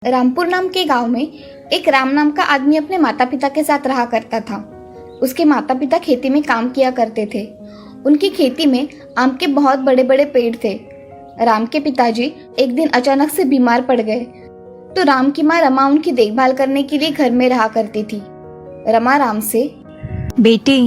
रामपुर नाम के गांव में एक राम नाम का आदमी अपने माता पिता के साथ रहा करता था। उसके माता पिता खेती में काम किया करते थे। उनकी खेती में आम के बहुत बड़े बड़े पेड़ थे। राम के पिताजी एक दिन अचानक से बीमार पड़ गए, तो राम की माँ रमा उनकी देखभाल करने के लिए घर में रहा करती थी। रमा राम से, बेटे,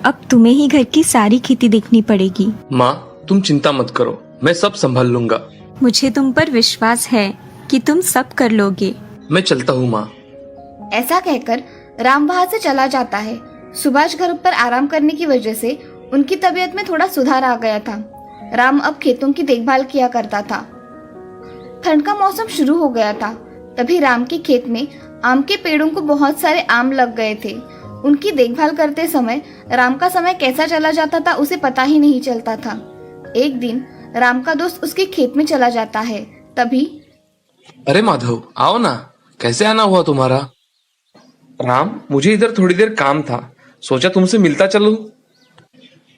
अब तुम्हें ही घर की सारी खेती देखनी पड़ेगी। माँ, तुम चिंता मत करो, मैं सब संभाल लूंगा। मुझे तुम पर विश्वास है कि तुम सब कर लोगे। मैं चलता हूँ माँ। ऐसा कहकर राम वहां से चला जाता है। सुभाष घर पर आराम करने की वजह से उनकी तबीयत में थोड़ा सुधार आ गया था। राम अब खेतों की देखभाल किया करता था। ठंड का मौसम शुरू हो गया था। तभी राम के खेत में आम के पेड़ों को बहुत सारे आम लग गए थे। उनकी देखभाल करते समय राम का समय कैसा चला जाता था उसे पता ही नहीं चलता था। एक दिन राम का दोस्त उसके खेत में चला जाता है। तभी, अरे माधव, आओ ना, कैसे आना हुआ तुम्हारा? राम, मुझे इधर थोड़ी देर काम था, सोचा तुमसे मिलता चलूं।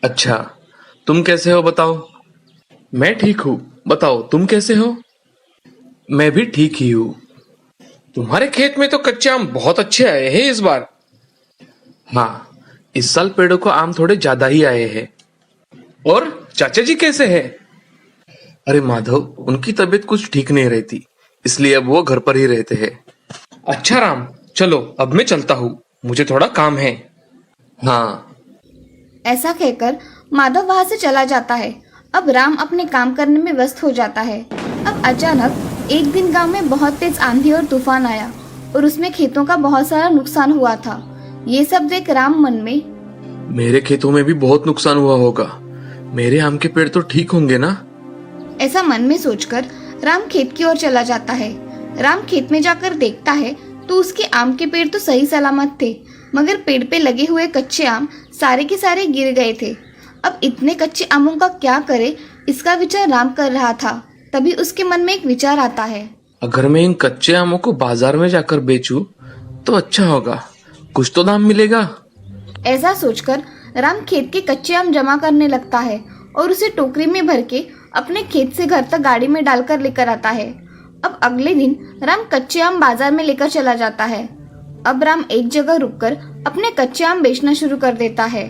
अच्छा, तुम कैसे हो बताओ? मैं ठीक हूँ, बताओ तुम कैसे हो? मैं भी ठीक ही हूँ। तुम्हारे खेत में तो कच्चे आम बहुत अच्छे आए हैं इस बार। हाँ, इस साल पेड़ों को आम थोड़े ज्यादा ही आए हैं। और चाचा जी कैसे हैं? अरे माधव, उनकी तबीयत कुछ ठीक नहीं रहती, इसलिए अब वो घर पर ही रहते हैं। अच्छा राम, चलो अब मैं चलता हूँ, मुझे थोड़ा काम है। हाँ। ऐसा कहकर माधव वहां से चला जाता है। अब राम अपने काम करने में व्यस्त हो जाता है। अब अचानक एक दिन गांव में बहुत तेज आंधी और तूफान आया और उसमें खेतों का बहुत सारा नुकसान हुआ था। ये सब देख राम मन में, मेरे खेतों में भी बहुत नुकसान हुआ होगा, मेरे आम के पेड़ तो ठीक होंगे ना? ऐसा मन में सोचकर राम खेत की ओर चला जाता है। राम खेत में जाकर देखता है तो उसके आम के पेड़ तो सही सलामत थे, मगर पेड़ पे लगे हुए कच्चे आम सारे के सारे गिर गए थे। अब इतने कच्चे आमों का क्या करे, इसका विचार राम कर रहा था। तभी उसके मन में एक विचार आता है, अगर मैं इन कच्चे आमों को बाजार में जाकर बेचूं तो अच्छा होगा, कुछ तो दाम मिलेगा। ऐसा सोचकर राम खेत के कच्चे आम जमा करने लगता है और उसे टोकरी में भर के अपने खेत से घर तक गाड़ी में डालकर लेकर आता है। अब अगले दिन राम कच्चे आम बाजार में लेकर चला जाता है। अब राम एक जगह रुककर अपने कच्चे आम बेचना शुरू कर देता है।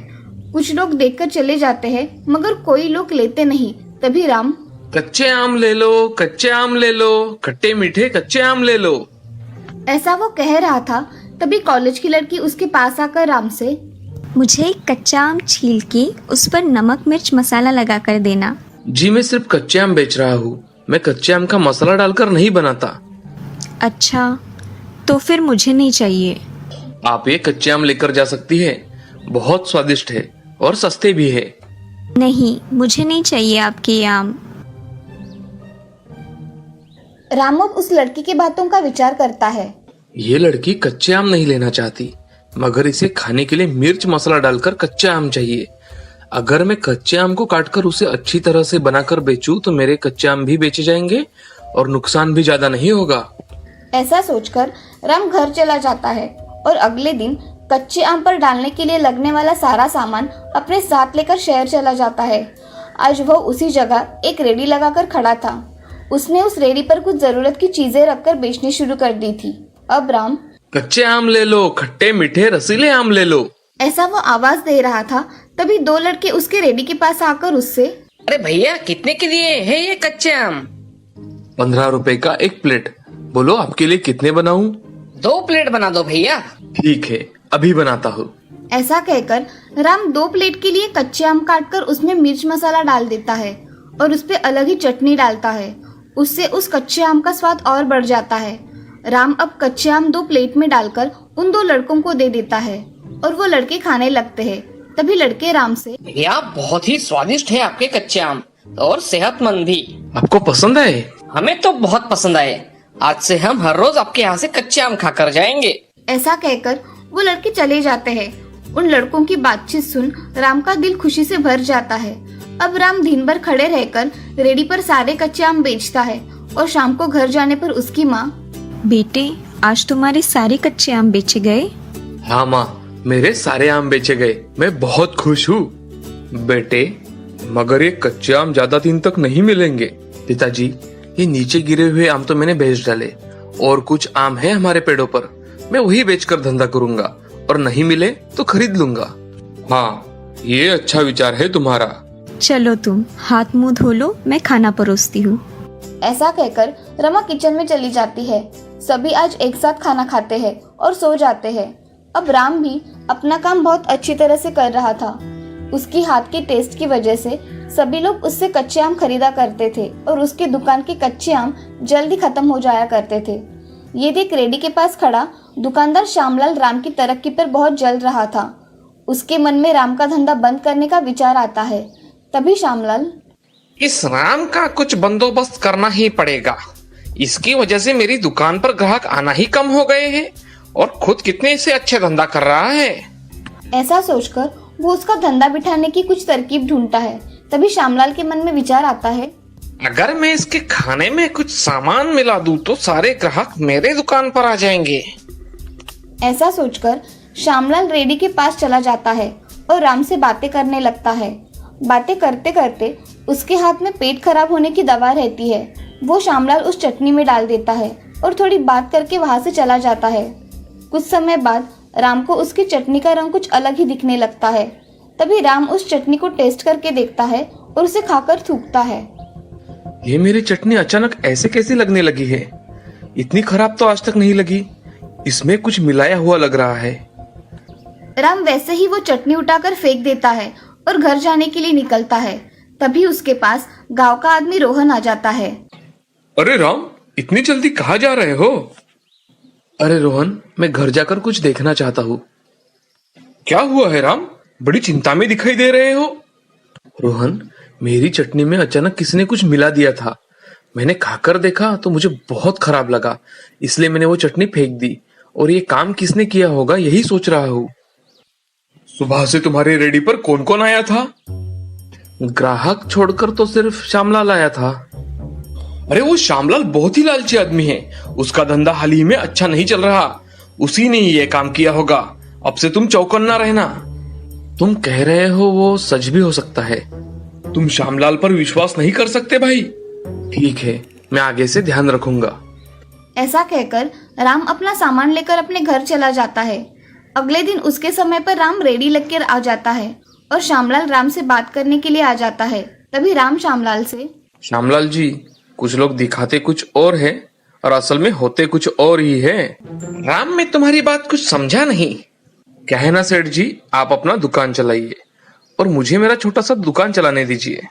कुछ लोग देखकर चले जाते हैं, मगर कोई लोग लेते नहीं। तभी राम, कच्चे आम ले लो, कच्चे आम ले लो, खट्टे मीठे कच्चे आम ले लो, ऐसा वो कह रहा था। तभी कॉलेज की लड़की उसके पास आकर राम से, मुझे एक कच्चा आम छील के उस पर नमक मिर्च मसाला लगा कर देना। जी मैं सिर्फ कच्चे आम बेच रहा हूँ, मैं कच्चे आम का मसाला डालकर नहीं बनाता। अच्छा, तो फिर मुझे नहीं चाहिए। आप ये कच्चे आम लेकर जा सकती है, बहुत स्वादिष्ट है और सस्ते भी है। नहीं, मुझे नहीं चाहिए आपके ये आम। राम अब उस लड़की की बातों का विचार करता है। ये लड़की कच्चे आम नहीं लेना चाहती, मगर इसे खाने के लिए मिर्च मसाला डालकर कच्चे आम चाहिए। अगर मैं कच्चे आम को काटकर उसे अच्छी तरह से बनाकर बेचूं तो मेरे कच्चे आम भी बेचे जाएंगे और नुकसान भी ज्यादा नहीं होगा। ऐसा सोचकर राम घर चला जाता है और अगले दिन कच्चे आम पर डालने के लिए लगने वाला सारा सामान अपने साथ लेकर शहर चला जाता है। आज वह उसी जगह एक रेडी लगाकर खड़ा था। उसने उस रेडी पर कुछ जरूरत की चीजें रखकर बेचनी शुरू कर दी थी। अब राम, कच्चे आम ले लो, खट्टे मीठे रसीले आम ले लो, ऐसा वो आवाज दे रहा था। तभी दो लड़के उसके रेडी के पास आकर उससे, अरे भैया, कितने के लिए है ये कच्चे आम? 15 रुपए का एक प्लेट। बोलो आपके लिए कितने बनाऊं? 2 प्लेट बना दो भैया। ठीक है, अभी बनाता हूँ। ऐसा कहकर राम 2 प्लेट के लिए कच्चे आम काटकर उसमें मिर्च मसाला डाल देता है और उस पे अलग ही चटनी डालता है। उससे उस कच्चे आम का स्वाद और बढ़ जाता है। राम अब कच्चे आम 2 प्लेट में डालकर उन 2 लड़कों को दे देता है और वो लड़के खाने लगते हैं। तभी लड़के राम से, भैया, बहुत ही स्वादिष्ट है आपके कच्चे आम और सेहतमंद भी। आपको पसंद आए? हमें तो बहुत पसंद आए। आज से हम हर रोज आपके यहाँ से कच्चे आम खाकर जाएंगे। ऐसा कहकर वो लड़के चले जाते हैं। उन लड़कों की बातचीत सुन राम का दिल खुशी से भर जाता है। अब राम दिन भर खड़े रहकर रेडी पर सारे कच्चे आम बेचता है और शाम को घर जाने पर उसकी माँ, बेटे, आज तुम्हारे सारे कच्चे आम बेचे गए? हाँ माँ, मेरे सारे आम बेचे गए, मैं बहुत खुश हूँ। बेटे, मगर ये कच्चे आम ज्यादा दिन तक नहीं मिलेंगे। पिताजी, ये नीचे गिरे हुए आम तो मैंने बेच डाले और कुछ आम है हमारे पेड़ों पर, मैं वही बेचकर धंधा करूंगा और नहीं मिले तो खरीद लूंगा। हाँ, ये अच्छा विचार है तुम्हारा। चलो तुम हाथ मुंह धो लो, मैं खाना परोसती हूँ। ऐसा कहकर रमा किचन में चली जाती है। सभी आज एक साथ खाना खाते हैं और सो जाते हैं। अब राम भी अपना काम बहुत अच्छी तरह से कर रहा था। उसकी हाथ के टेस्ट की वजह से सभी लोग उससे कच्चे आम खरीदा करते थे और उसके दुकान के कच्चे आम जल्दी खत्म हो जाया करते थे। ये देख रेडी के पास खड़ा दुकानदार श्यामलाल राम की तरक्की पर बहुत जल रहा था। उसके मन में राम का धंधा बंद करने का विचार आता है। तभी श्यामलाल, इस राम का कुछ बंदोबस्त करना ही पड़ेगा। इसकी वजह से मेरी दुकान पर ग्राहक आना ही कम हो गए हैं और खुद कितने से अच्छे धंधा कर रहा है। ऐसा सोचकर वो उसका धंधा बिठाने की कुछ तरकीब ढूंढता है। तभी श्यामलाल के मन में विचार आता है, अगर मैं इसके खाने में कुछ सामान मिला दूं तो सारे ग्राहक मेरे दुकान पर आ जाएंगे। ऐसा सोचकर श्यामलाल रेडी के पास चला जाता है और राम से बातें करने लगता है। बातें करते करते उसके हाथ में पेट खराब होने की दवा रहती है। वो श्यामलाल उस चटनी में डाल देता है और थोड़ी बात करके वहां से चला जाता है। कुछ समय बाद राम को उसकी चटनी का रंग कुछ अलग ही दिखने लगता है। तभी राम उस चटनी को टेस्ट करके देखता है और उसे खाकर थूकता है। ये मेरी चटनी अचानक ऐसे कैसे लगने लगी है? इतनी खराब तो आज तक नहीं लगी। इसमें कुछ मिलाया हुआ लग रहा है। राम वैसे ही वो चटनी उठाकर फेंक देता है और घर जाने के लिए निकलता है। तभी उसके पास गांव का आदमी रोहन आ जाता है। अरे राम, इतनी जल्दी कहाँ जा रहे हो? अरे रोहन, मैं घर जाकर कुछ देखना चाहता हूँ। क्या हुआ है राम? बड़ी चिंता में दिखाई दे रहे हो। रोहन, मेरी चटनी में अचानक किसी ने कुछ मिला दिया था। मैंने खाकर देखा तो मुझे बहुत खराब लगा, इसलिए मैंने वो चटनी फेंक दी। और ये काम किसने किया होगा यही सोच रहा हूँ। सुबह से तुम्हारे रेडी पर कौन कौन आया था? ग्राहक छोड़कर तो सिर्फ श्यामलाल आया था। अरे वो श्यामलाल बहुत ही लालची आदमी है। उसका धंधा हाल ही में अच्छा नहीं चल रहा। उसी ने ये काम किया होगा। अब से तुम चौकन्ना रहना। तुम कह रहे हो वो सच भी हो सकता है। तुम श्यामलाल पर विश्वास नहीं कर सकते भाई। ठीक है, मैं आगे से ध्यान रखूंगा। ऐसा कहकर राम अपना सामान लेकर अपने घर चला जाता है। अगले दिन उसके समय पर राम रेडी लगकर आ जाता है और श्यामलाल राम से बात करने के लिए आ जाता है। तभी राम श्यामलाल से, श्यामलाल जी, कुछ लोग दिखाते कुछ और है और असल में होते कुछ और ही है। राम, मैं तुम्हारी बात कुछ समझा नहीं। क्या है ना सेठ जी, आप अपना दुकान चलाइए और मुझे मेरा छोटा सा दुकान चलाने दीजिए।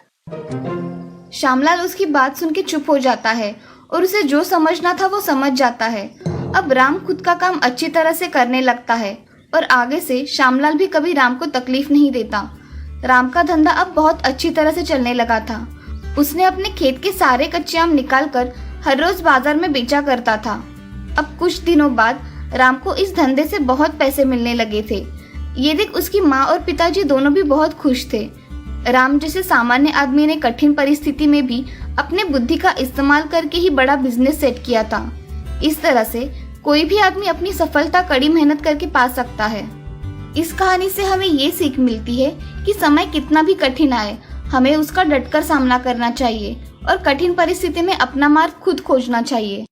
श्यामलाल उसकी बात सुन के चुप हो जाता है और उसे जो समझना था वो समझ जाता है। अब राम खुद का काम अच्छी तरह से करने लगता है और आगे से श्यामलाल भी कभी राम को तकलीफ नहीं देता। राम का धंधा अब बहुत अच्छी तरह से चलने लगा था। उसने अपने खेत के सारे कच्चे आम निकालकर हर रोज बाजार में बेचा करता था। अब कुछ दिनों बाद राम को इस धंधे से बहुत पैसे मिलने लगे थे। ये देख उसकी माँ और पिताजी दोनों भी बहुत खुश थे। राम जैसे सामान्य आदमी ने कठिन परिस्थिति में भी अपने बुद्धि का इस्तेमाल करके ही बड़ा बिजनेस सेट किया था। इस तरह से कोई भी आदमी अपनी सफलता कड़ी मेहनत करके पा सकता है। इस कहानी से हमें ये सीख मिलती है कि समय कितना भी कठिन आए, हमें उसका डटकर सामना करना चाहिए और कठिन परिस्थिति में अपना मार्ग खुद खोजना चाहिए।